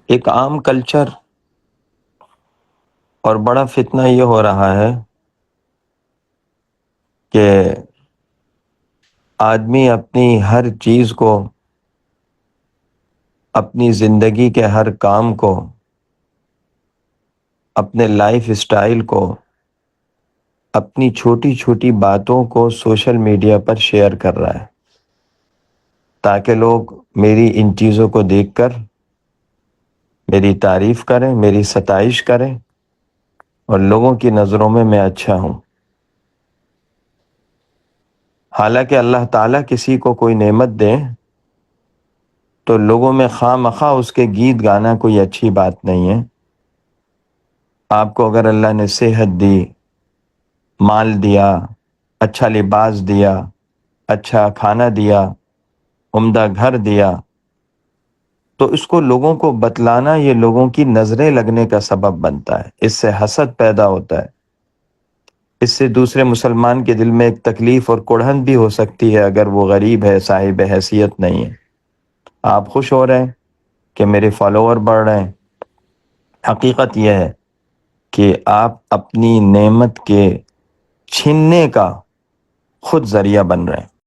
ایک عام کلچر اور بڑا فتنہ یہ ہو رہا ہے کہ آدمی اپنی ہر چیز کو، اپنی زندگی کے ہر کام کو، اپنے لائف اسٹائل کو، اپنی چھوٹی چھوٹی باتوں کو سوشل میڈیا پر شیئر کر رہا ہے تاکہ لوگ میری ان چیزوں کو دیکھ کر میری تعریف کریں، میری ستائش کریں اور لوگوں کی نظروں میں اچھا ہوں۔ حالانکہ اللہ تعالیٰ کسی کو کوئی نعمت دیں تو لوگوں میں خواہ مخواہ اس کے گیت گانا کوئی اچھی بات نہیں ہے۔ آپ کو اگر اللہ نے صحت دی، مال دیا، اچھا لباس دیا، اچھا کھانا دیا، عمدہ گھر دیا، تو اس کو لوگوں کو بتلانا یہ لوگوں کی نظریں لگنے کا سبب بنتا ہے۔ اس سے حسد پیدا ہوتا ہے، اس سے دوسرے مسلمان کے دل میں ایک تکلیف اور کڑھن بھی ہو سکتی ہے اگر وہ غریب ہے، صاحب حیثیت نہیں ہے۔ آپ خوش ہو رہے ہیں کہ میرے فالوور بڑھ رہے ہیں، حقیقت یہ ہے کہ آپ اپنی نعمت کے چھیننے کا خود ذریعہ بن رہے ہیں۔